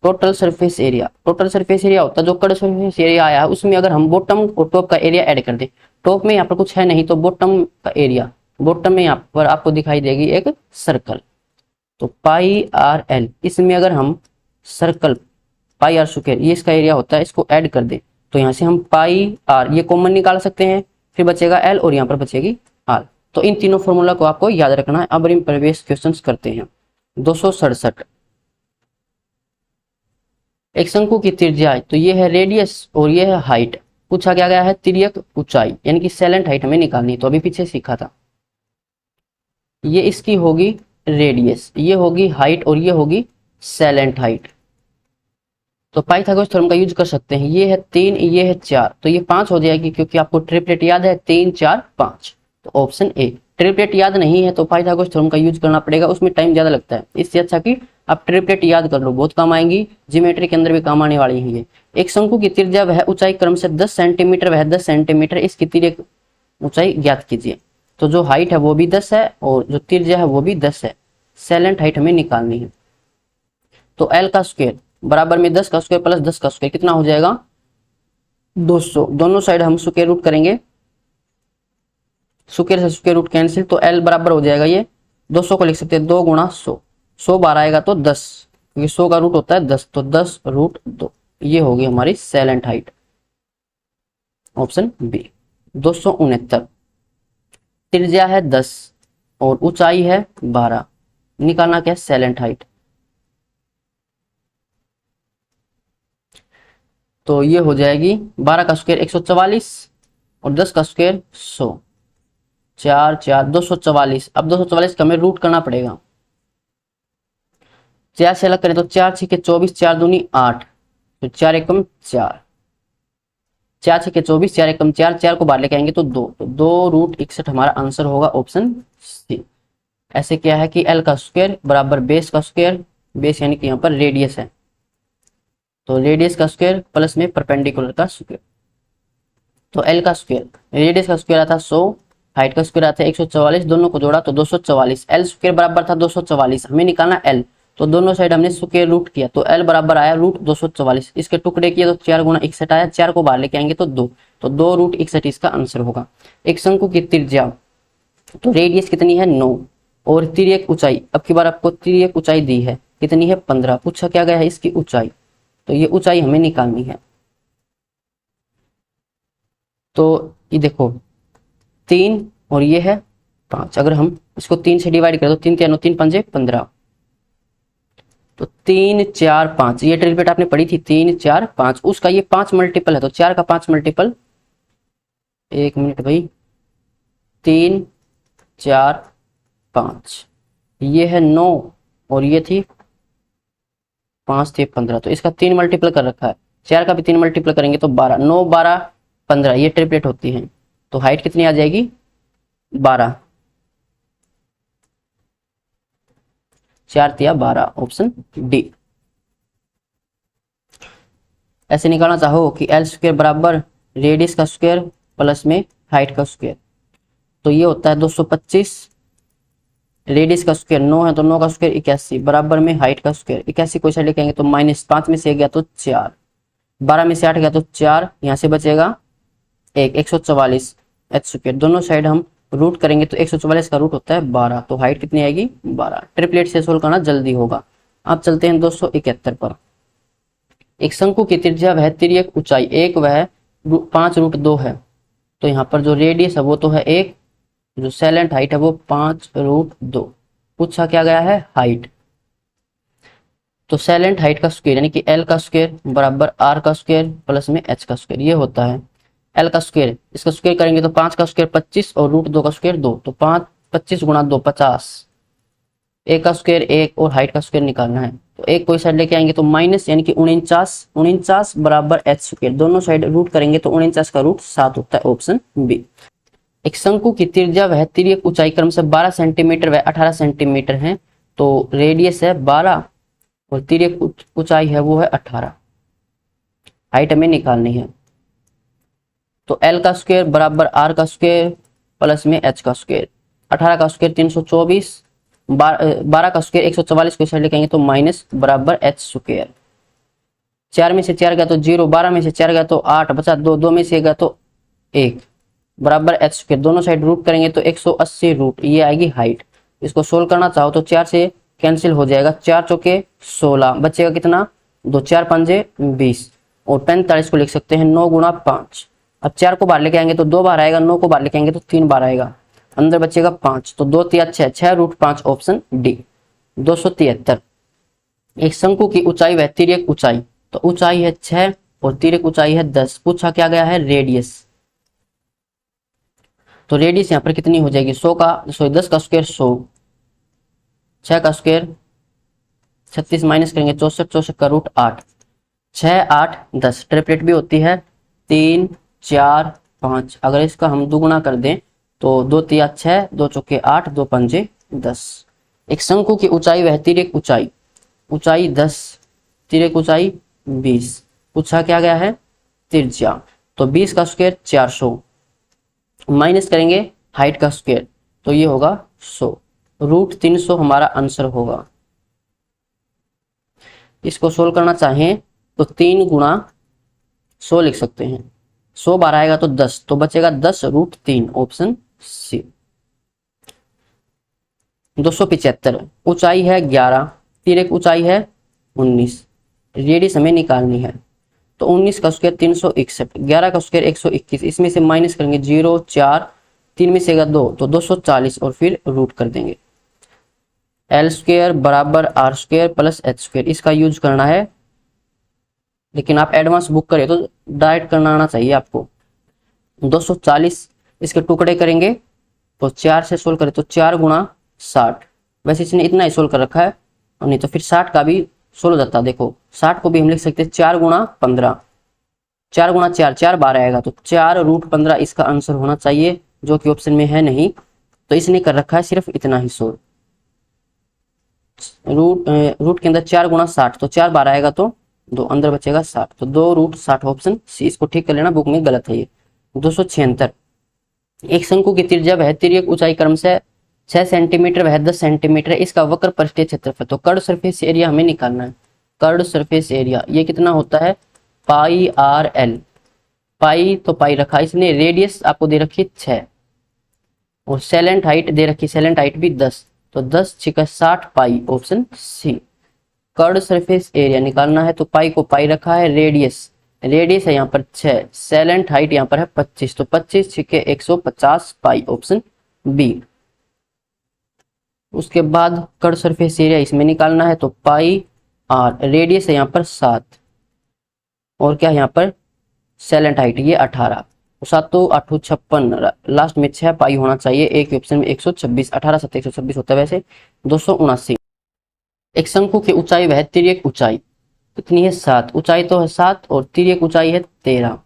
Total surface area, total surface area होता है जो कट सरफेस एरिया आया है उसमें अगर हम बॉटम और टॉप का एरिया ऐड कर दें। टॉप में यहाँ पर कुछ है नहीं तो बॉटम का एरिया, बॉटम में यहाँ पर आपको दिखाई देगी एक सर्कल, तो पाई आर एल, इसमें अगर हम सर्कल पाई आर स्क्वायर ये इसका एरिया होता है, इसको ऐड कर दें तो यहाँ से हम पाई आर ये कॉमन निकाल सकते हैं, फिर बचेगा एल और यहाँ पर बचेगी आर। तो इन तीनों फॉर्मूला को आपको याद रखना है। अब इन प्रवेश क्वेश्चन करते हैं। 267, एक शंकु की त्रिज्या, तो ये है रेडियस और ये है हाइट। पूछा क्या गया है तिर्यक ऊंचाई यानी कि सैलेंट हाइट हमें निकालनी, तो अभी पीछे सीखा था। ये इसकी होगी रेडियस, ये होगी हाइट और ये होगी सैलेंट हाइट। तो पाइथागोरस थ्योरम का यूज कर सकते हैं। ये है 3, ये है 4, तो ये 5 हो जाएगी क्योंकि आपको ट्रिपलेट याद है 3 4 5। तो ऑप्शन ए। ट्रिपलेट याद नहीं है तो पाइथागोरस थ्योरम का यूज करना पड़ेगा, उसमें टाइम ज्यादा लगता है। इससे अच्छा कि आप ट्रिपलेट याद कर लो, बहुत काम आएंगी, ज्योमेट्री के अंदर भी काम आने वाली है ये। एक शंकु की त्रिज्या वह ऊंचाई क्रम से 10 सेंटीमीटर वह 10 सेंटीमीटर, इसकी तिर्यक ऊंचाई ज्ञात कीजिए। तो जो हाइट है वो भी 10 है और जो त्रिज्या है वो भी 10 है। सैलेंट हाइट हमें निकालनी है। तो एल का स्क्वायर बराबर में 10 का स्क्वायर प्लस 10 का स्क्वायर कितना हो जाएगा 200। दोनों साइड हम स्क्वायर रूट करेंगे, स्क्वायर से स्क्वायर रूट कैंसिल, तो एल बराबर हो जाएगा ये 200 को लिख सकते हैं 2 गुणा 100, 100 बार आएगा तो 10, क्योंकि 100 का रूट होता है 10, तो 10 रूट 2। ये होगी हमारी सैलेंट हाइट, ऑप्शन बी। 269, त्रिज्या है 10 और ऊंचाई है 12, निकालना क्या है सैलेंट हाइट। तो ये हो जाएगी 12 का स्क्वायर 144 और 10 का स्क्वायर 100, 4 4 244। अब 244 का हमें रूट करना पड़ेगा, 4 से अलग करें तो 4 6 के 24, 4 दूनी 8, तो 4 एकम 4, 4 6 के 24, 4 एकम 4, 4 को बाहर लेके आएंगे तो 2, तो 2 रूट 61 हमारा आंसर होगा ऑप्शन सी। ऐसे क्या है कि एल का स्क्वायर बराबर बेस का स्क्वायर, बेस यानी कि यहाँ पर रेडियस है, तो रेडियस का स्क्वायर प्लस में परपेंडिकुलर का स्क्वायर। तो एल का स्क्वायर, रेडियस का स्क्वायर आता 100, हाइट का स्क्वायर आता है 144, दोनों को जोड़ा तो 244। एल स्क्वायर बराबर था 244, हमें निकालना एल, तो दोनों साइड हमने स्क्वायर रूट किया तो एल बराबर आया रूट 244। इसके टुकड़े किए तो 4 गुणा 61 आया, 4 को बाहर लेके आएंगे तो 2, तो 2 रूट 61 इसका आंसर होगा। एक शंकु की त्रिज्या, तो रेडियस कितनी है 9 और तिर्यक ऊंचाई, अब की बार आपको तिर्यक ऊंचाई दी है कितनी है 15। पूछा क्या गया है इसकी ऊंचाई, तो ये ऊंचाई हमें निकालनी है। तो ये देखो 3 और ये है 5, अगर हम इसको 3 से डिवाइड करें तो 3 3 3 5 15, तो 3 4 5 ये ट्रिपलेट आपने पढ़ी थी 3 4 5, उसका ये 5 मल्टीपल है तो 4 का 5 मल्टीपल, 1 मिनट भाई, 3 4 5, ये है 9 और ये थी 5 थे 15, तो इसका 3 मल्टीपल कर रखा है, 4 का भी 3 मल्टीपल करेंगे तो 12, 9 12 15 ये ट्रिपलेट होती है। तो हाइट कितनी आ जाएगी 12, 4 तिया 12, ऑप्शन डी। ऐसे निकालना चाहो कि एल स्क्वायर बराबर रेडियस का स्क्वायर प्लस में हाइट का स्क्वायर, तो ये होता है 225, रेडियस का स्क्वायर 9 है तो 9 का स्क्वायर 81 बराबर में हाइट का स्क्वायर 81 को साइड लेके आएंगे तो -5 में से गया तो 4, 12 में से 8 गया तो 4, यहाँ से बचेगा 1, 144 एच स्क्वायर, दोनों साइड हम रूट करेंगे तो 144 का रूट होता है 12, तो हाइट कितनी आएगी 12। ट्रिपलेट से सोल्व करना जल्दी होगा। अब चलते हैं 271 पर। एक शंकु की त्रिज्या वह तिर्यक ऊंचाई, एक वह 5 रूट 2 है, तो यहाँ पर जो रेडियस है वो तो है 1, जो सैलेंट हाइट है वो 5 रूट 2। पूछा क्या गया है हाइट, तो सैलेंट हाइट का स्क्वायर यानी कि एल का स्क्वायर बराबर आर का स्क्वायर प्लस में एच का स्क्वायर, ये होता है एल का स्क्वायर, इसका स्क्वायर करेंगे तो 5 का स्क्वायर 25 और रूट 2 का स्क्वायर 2, तो 5 25 गुणा 2 50, एक का स्क्वायर 1 और हाइट का स्क्वायर निकालना है, तो एक कोई साइड लेके आएंगे तो माइनस यानी कि 49 बराबर एच स्क्वायर, दोनों साइड रूट करेंगे तो 49 का रूट 7 होता है, ऑप्शन बी। एक शंकु की त्रिज्या वह तिर्यक ऊंचाई क्रम से 12 सेंटीमीटर व 18 सेंटीमीटर है, तो रेडियस है 12 और तिर्यक ऊंचाई है वो है 18, हाइट हमें निकालनी है। तो एल का स्क्वायर बराबर आर का स्क्वायर प्लस में एच का स्क्वायर, 18 का स्क्वायर 324, 12 का स्क्वायर 144 को साइड लेके आएंगे तो माइनस बराबर एच स्क्वायर, 4 में से 4 गया तो 0, 12 में से 4 गया तो 8, बचा 2, 2 में से गया तो 1 बराबर एच स्क्वायर। दोनों साइड रूट करेंगे तो 180 रूट, ये आएगी हाइट। इसको सोल्व करना चाहो तो 4 से कैंसिल हो जाएगा, 4 चौके 16, बचेगा कितना 2, 4 पंजे 20 और 45 को लिख सकते हैं 9 गुणा 5। अब 4 को बाहर लेके आएंगे तो 2 बार आएगा, 9 को बाहर लेके आएंगे तो 3 बार आएगा, अंदर बचेगा 5, तो 2 3 6, 6 रूट 5 ऑप्शन डी। 273 एक शंकु की ऊंचाई व तिर्यक ऊंचाई, तो ऊंचाई है 6 और तिर्यक ऊंचाई है 10, पूछा क्या गया है रेडियस। तो रेडियस यहाँ पर कितनी हो जाएगी 100 का 10 का स्क्वायर 100, 6 का स्क्वायर 36 माइनस करेंगे 64, 64 का रूट 8, 6 8 10 ट्रिपलेट भी होती है 3 4 5। अगर इसका हम दुगुना कर दें तो 2 3 6, 2 चौके 8, 2 पंजे 10। एक शंकु की ऊंचाई वह तिर्यक ऊंचाई, ऊंचाई 10 तिर्यक ऊंचाई 20, पूछा क्या गया है त्रिज्या। तो 20 का स्क्वायर 400 माइनस करेंगे हाइट का स्क्वायर तो ये होगा 100, रूट 300 हमारा आंसर होगा। इसको सोल्व करना चाहें तो 3 गुणा 100 लिख सकते हैं, 100 बार आएगा तो 10, तो बचेगा 10 रूट 3 ऑप्शन सी। 275 ऊंचाई है 11, तिर्यक ऊंचाई है 19, रेडियस हमें निकालनी है। तो 19 का स्क्वायर 361, 11 का स्क्वायर 121, इसमें से माइनस करेंगे 0 4, 3 में से 2 तो 240 और फिर रूट कर देंगे। एल स्क्वायर बराबर R square plus H square, इसका यूज करना है, लेकिन आप एडवांस बुक करें तो डायरेक्ट करना आना चाहिए आपको। 240 इसके टुकड़े करेंगे तो 4 से सोल्व करें तो 4 गुणा 60, वैसे इसने इतना ही सोल्व कर रखा है, और नहीं तो फिर 60 का भी सोल्व हो जाता है। देखो 60 को भी हम लिख सकते हैं 4 गुणा 15, 4 गुणा 4, 4 बार आएगा तो 4 रूट 15 इसका आंसर होना चाहिए, जो कि ऑप्शन में है नहीं, तो इसने कर रखा है सिर्फ इतना ही सोल्व। रूट के अंदर 4 गुणा 60, तो 4 बार आएगा तो 2, अंदर बचेगा 60, तो 2 रूट 60 ऑप्शन सी। इसको ठीक कर लेना, बुक में गलत है ये। 276 एक शंकु की त्रिज्या वह तिर्यक ऊंचाई क्रम से 6 सेंटीमीटर वह 10 सेंटीमीटर है, इसका वक्र पृष्ठीय क्षेत्रफल, तो कर्ड सरफेस एरिया हमें निकालना है। कर्ड सरफेस एरिया ये कितना होता है पाई आर एल, पाई तो पाई रखा इसने, रेडियस आपको दे रखी है 6 और सेलेंट हाइट दे रखी, सेलेंट हाइट भी 10, तो 10 6 60 pi option C. Curved surface area निकालना है तो पाई को पाई रखा है, रेडियस रेडियस है यहाँ पर 6, सेलेंट हाइट यहाँ पर है 25, तो 25 6 150 पाई ऑप्शन बी। उसके बाद कर्ड सरफेस एरिया इसमें निकालना है तो पाई आर, रेडियस है यहाँ पर 7 और क्या यहाँ पर सेलेंट हाइट ये 18, 7 8 56, लास्ट में 6 पाई होना चाहिए, एक ऑप्शन में 126, 18 7 126 होता है वैसे। 279 एक शंकु की ऊंचाई वह तिर्यक ऊंचाई कितनी है 7, ऊंचाई तो है 7 और तिर्यक ऊंचाई है 13,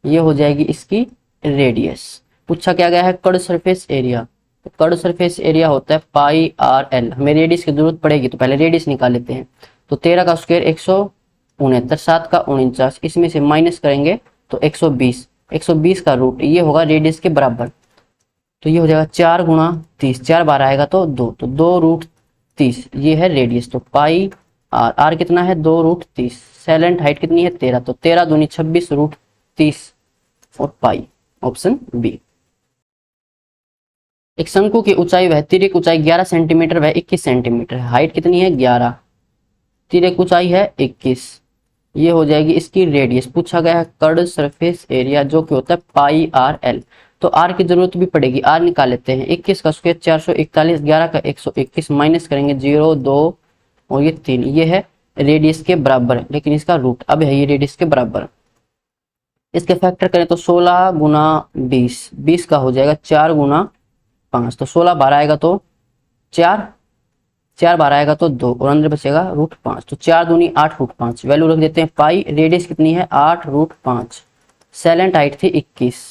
ये हो जाएगी इसकी रेडियस। पूछा क्या गया है कर्ड सरफेस एरिया, तो कर्ड सरफेस एरिया होता है पाई आर एल, हमें रेडियस की जरूरत पड़ेगी तो पहले रेडियस निकाल लेते हैं। तो 13 का स्क्वायर 169, 7 का 49, इसमें से माइनस करेंगे तो 120, 120 का रूट ये होगा रेडियस के बराबर, तो ये हो जाएगा 4 गुणा 30, 4 बार आएगा तो 2, तो 2 रूट 30 ये है रेडियस। तो पाई आर, आर कितना है 2 रूट 30, सेलेंट हाइट कितनी है 13, तो 13 दूनी 26 रूट 30 और पाई ऑप्शन बी। एक शंकु की ऊंचाई वह तिर्यक ऊंचाई 11 सेंटीमीटर वह 21 सेंटीमीटर है, हाइट कितनी है 11, तिर्यक ऊंचाई है 21, ये हो जाएगी इसकी रेडियस। पूछा गया है कर्ड सरफेस एरिया जो कि होता है पाई आर एल, तो आर की जरूरत भी पड़ेगी, आर निकाल लेते हैं। 21 का स्क्वायर 441, 11 का 121 माइनस करेंगे 0 2 और ये 3, ये है रेडियस के बराबर, लेकिन इसका रूट अब है ये रेडियस के बराबर। इसके फैक्टर करें तो 16 गुना 20, 20 का हो जाएगा 4 गुना 5, तो 16 बार आएगा तो 4, 4 बार आएगा तो 2 और अंदर बचेगा रूट 5, तो 4 दूनी 8 रूट 5, वैल्यू रख देते हैं पाई, रेडियस कितनी है 8 रूट 5, सेलेंट हाइट थी 21,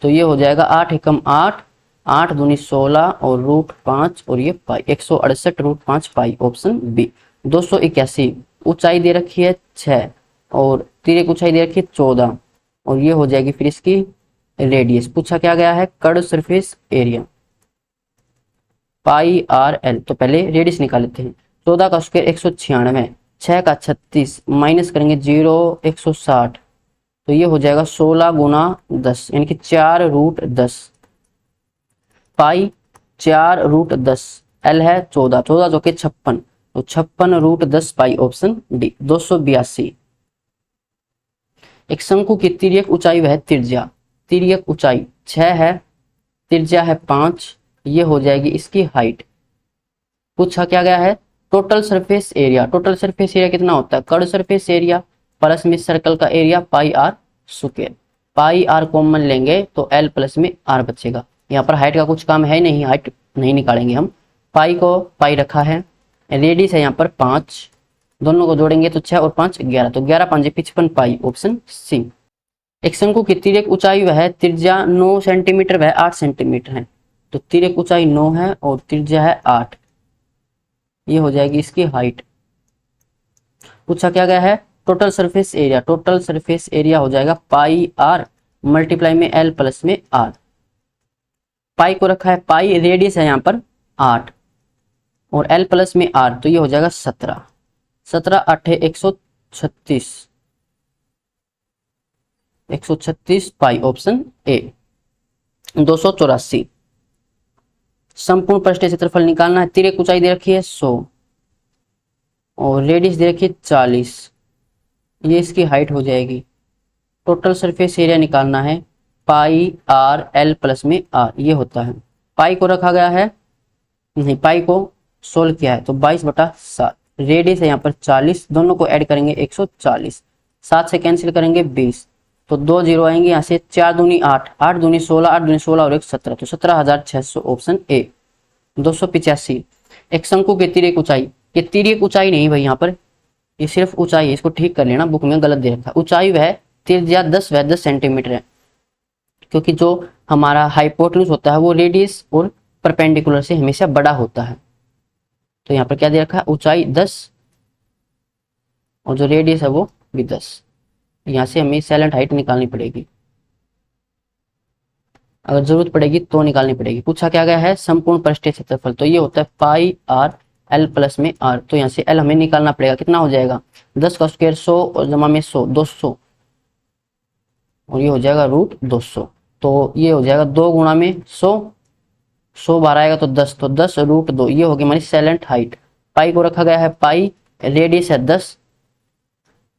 तो ये हो जाएगा 8 एकम 8, 8 दूनी 16 और रूट 5 और ये पाई 168 रूट 5 पाई ऑप्शन बी। 281 ऊंचाई दे रखी है 6 और तिर्यक ऊंचाई दे रखी है 14 और ये हो जाएगी फिर इसकी रेडियस। पूछा क्या गया है curd surface area pi R L, तो पहले रेडियस निकाल लेते हैं। 14 का स्क्वायर 196, 6 का 36 माइनस करेंगे 0 160, तो ये हो जाएगा 16 गुना 10 यानी कि 4√10 पाई 4√10। एल है 14, 14 चौके 56, तो 56√10 पाई ऑप्शन डी। 282। एक शंकु की तिर्यक ऊंचाई वह त्रिज्या, तिर्यक ऊंचाई 6 है, त्रिज्या है 5, ये हो जाएगी इसकी हाइट। पूछा क्या गया है total surface area. Total surface area कितना होता है, कर्व सरफेस एरिया प्लस में सर्कल का area pi are square. Pi R common लेंगे तो एल प्लस में आर बचेगा। यहाँ पर हाइट का कुछ काम है नहीं, हाइट नहीं निकालेंगे हम। पाई को पाई रखा है, रेडियस है यहाँ पर 5, दोनों को जोड़ेंगे तो 6 और 5 11, तो 11 5 55 पाई ऑप्शन सी। एक शंकु की तिर्यक ऊंचाई वह त्रिज्या 9 सेंटीमीटर वह 8 सेंटीमीटर है, तो तिर्यक ऊंचाई 9 है और त्रिज्या है 8, ये हो जाएगी इसकी हाइट। पूछा क्या गया है total surface area. Total surface area हो जाएगा पाई आर मल्टीप्लाई में एल प्लस में आर। पाई को रखा है पाई, रेडियस है यहाँ पर 8 और एल प्लस में आर, तो ये हो जाएगा 17। 17 8 है 136, 136 पाई ऑप्शन ए। 284। संपूर्ण पृष्ठीय क्षेत्रफल निकालना है। तिर्यक ऊंचाई दे रखी है 100 और रेडियस दे रखी है 40, ये इसकी हाइट हो जाएगी। टोटल सरफेस एरिया निकालना है पाई आर एल प्लस में आर, ये होता है। पाई को रखा गया है नहीं, पाई को सोल्व किया है तो 22/7, रेडियस है यहाँ पर 40, दोनों को ऐड करेंगे 140, 7 से कैंसिल करेंगे 20, तो 2 जीरो आएंगे यहाँ से। 4 दूनी 8, 8 दूनी 16, 8 दूनी 16 और 1 17, तो 17,600 ऑप्शन ए। 285। एक शंकु की तिर्यक ऊंचाई, ये तिर्यक ऊंचाई नहीं भाई, यहाँ पर ये सिर्फ ऊंचाई है, इसको ठीक कर लेना, बुक में गलत दे रखा है। ऊंचाई वह त्रिज्या 10 वह 10 सेंटीमीटर है, क्योंकि जो हमारा हाइपोटेन्यूज होता है वो रेडियस और परपेंडिकुलर से हमेशा बड़ा होता है। तो यहाँ पर क्या दे रखा है ऊंचाई 10 और जो रेडियस है वो भी 10। यहाँ से हमें साइलेंट हाइट निकालनी पड़ेगी, अगर जरूरत पड़ेगी तो निकालनी पड़ेगी। पूछा क्या गया है संपूर्ण पृष्ठीय क्षेत्रफल, तो ये होता है पाई आर एल प्लस में आर, तो यहाँ से एल हमें निकालना पड़ेगा। कितना हो जाएगा 10 का स्क्वायर 100 और जमा में 100 200, और ये हो जाएगा √200, तो ये हो जाएगा 2 गुणा में 100, 100 बार आएगा तो 10, तो 10√2, ये होगी हमारी साइलेंट हाइट। पाई को रखा गया है पाई, रेडियस है 10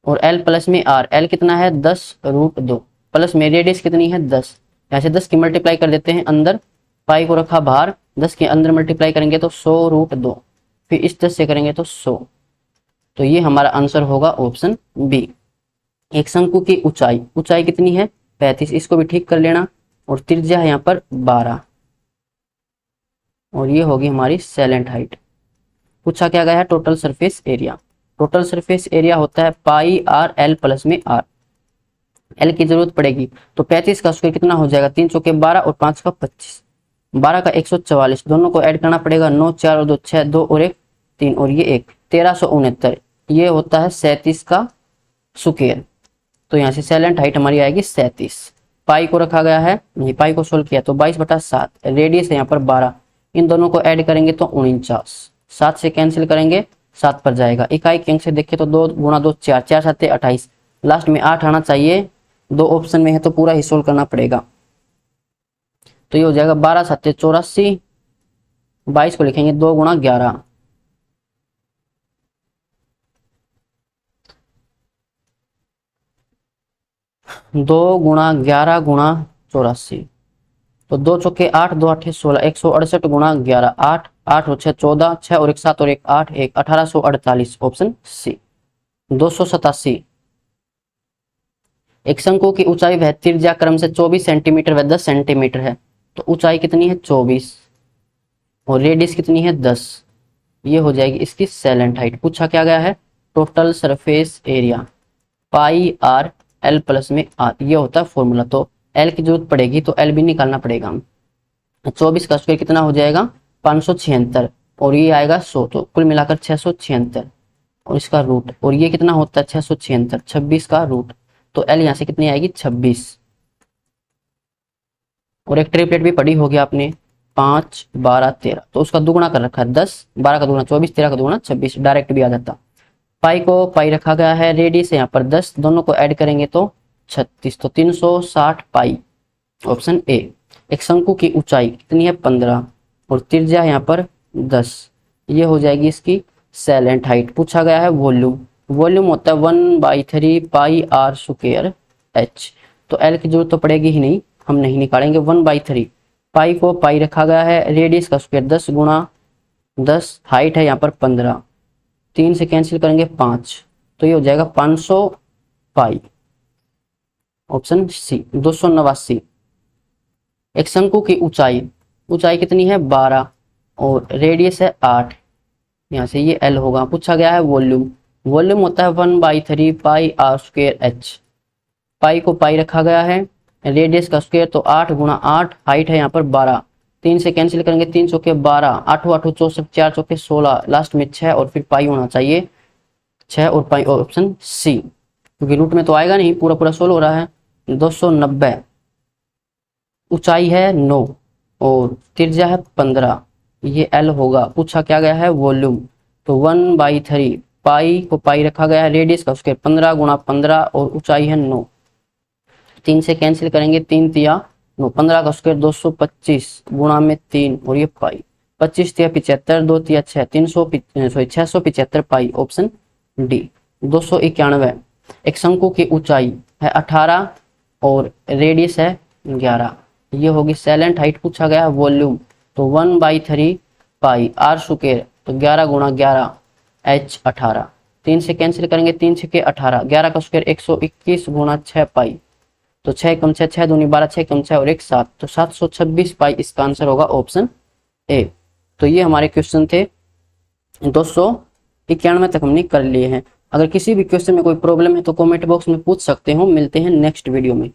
और एल प्लस में आर, एल कितना है 10√2 प्लस में रेडियस कितनी है 10, यहाँ से 10 की मल्टीप्लाई कर देते हैं अंदर, पाई को रखा बाहर, 10 के अंदर मल्टीप्लाई करेंगे तो 100√2, फिर इस 10 से करेंगे तो 100, तो ये हमारा आंसर होगा ऑप्शन बी। एक शंकु की ऊंचाई, ऊंचाई कितनी है 35, इसको भी ठीक कर लेना, और त्रिज्या है यहाँ पर 12, और ये होगी हमारी साइलेंट हाइट। पूछा क्या गया है total surface area. Total surface area होता है पाई आर एल प्लस में आर, एल की जरूरत पड़ेगी तो 35 का स्क्वायर कितना हो जाएगा 3 चौके 12 और 5 का 25, 12 का 144, दोनों को ऐड करना पड़ेगा 9 4 और 2 6, 2 और 1 3 और ये 1, 1369, ये होता है 37 का स्क्वायर। तो यहाँ से साइलेंट हाइट हमारी आएगी 37। पाई को रखा गया है नहीं, पाई को सोल्व किया तो 22/7, रेडियस है यहाँ पर 12, इन दोनों को ऐड करेंगे तो 49, 7 से कैंसिल करेंगे 7 पर जाएगा। इकाई के अंक से देखें तो 2 गुणा 2 4, 4 7 28, लास्ट में 8 आना चाहिए, 2 ऑप्शन में है तो पूरा ही सोल्व करना पड़ेगा। तो ये हो जाएगा 12 7 84, 22 को लिखेंगे 2 गुणा 11, 2 गुणा 11 गुणा 84, तो 2 चौके 8, 2 8 16, 168 गुणा 11, 8 8 और 6 14, 6 और 1 7 और 1 8, 1 1848 ऑप्शन सी। 287। एक शंकु की ऊंचाई वह त्रिज्या क्रम से 24 सेंटीमीटर व 10 सेंटीमीटर है, तो ऊंचाई कितनी है 24 और रेडियस कितनी है 10, ये हो जाएगी इसकी साइलेंट हाइट। पूछा क्या गया है total surface area pi R L plus में आर, ये होता है फॉर्मूला, तो एल की जरूरत पड़ेगी तो एल भी निकालना पड़ेगा। 24 का स्क्वायर कितना हो जाएगा 576 और ये आएगा 100, तो कुल मिलाकर 676 और इसका रूट, और ये कितना होता है 676, 26 का रूट, तो एल यहाँ से कितनी आएगी 26। और एक ट्रिपलेट भी पढ़ी होगी आपने 5 12 13, तो उसका दुगुना कर रखा है 10, 12 का दुगुना 24, 13 का दुगुना 26, डायरेक्ट भी आ जाता। पाई को पाई रखा गया है, रेडियस है यहाँ पर 10, दोनों को ऐड करेंगे तो 36, तो 360 पाई ऑप्शन ए। एक शंकु की ऊंचाई कितनी है 15 और त्रिज्या यहाँ पर 10, ये हो जाएगी इसकी सैलेंट हाइट। पूछा गया है वॉल्यूम, वॉल्यूम होता है 1/3 पाई आर स्क्वायर एच, तो एल की जरूरत तो पड़ेगी ही नहीं, हम नहीं निकालेंगे। 1/3 पाई को पाई रखा गया है, रेडियस का स्क्वायर 10 गुणा 10, हाइट है यहाँ पर 15, 3 से कैंसिल करेंगे 5, तो ये हो जाएगा 500 पाई ऑप्शन सी। 289 एक शंकु की ऊंचाई, ऊंचाई कितनी है 12 और रेडियस है 8, यहाँ से ये एल होगा। पूछा गया है वॉल्यूम, वॉल्यूम होता है 1/3 पाई आर स्क्वायर एच, पाई को पाई रखा गया है, रेडियस का स्क्वायर तो 8 गुणा 8, हाइट है यहाँ पर 12, 3 से कैंसिल करेंगे 3 चौके 12, 8 8 64, 4 चौके 16, लास्ट में 6 और फिर पाई होना चाहिए 6 और पाई ऑप्शन सी, क्योंकि रूट में तो आएगा नहीं, पूरा पूरा 16 हो रहा है। 290 ऊंचाई है 9 और त्रिज्या है 15, ये एल होगा। पूछा क्या गया है वॉल्यूम, तो 1/3 पाई को पाई रखा गया है, रेडियस का स्क्वायर 15 गुणा 15 और ऊंचाई है 9, 3 से कैंसिल करेंगे 3 तिया 9, 15 का स्क्वायर 225 गुणा में 3 और ये पाई, 25 तिया 75, 2 तिया 6, 675 पाई ऑप्शन डी। 291 एक शंकु की ऊंचाई है 18 और रेडियस है 11, ये होगी सैलेंट हाइट। पूछा गया वॉल्यूम, तो 1/3 पाई आर स्क्वायर, तो 11 गुणा 11 एच 18, 3 से कैंसिल करेंगे 3 6 18, 11 का स्क्वायर 121 गुणा 6 पाई, तो 6 कम 6 6 दूनी 12, 6 कम 6 और 1 7, तो 726 पाई इसका आंसर होगा ऑप्शन ए। तो ये हमारे क्वेश्चन थे 291 तक हमने कर लिए हैं। अगर किसी भी क्वेश्चन में कोई प्रॉब्लम है तो कमेंट बॉक्स में पूछ सकते हो। मिलते हैं नेक्स्ट वीडियो में।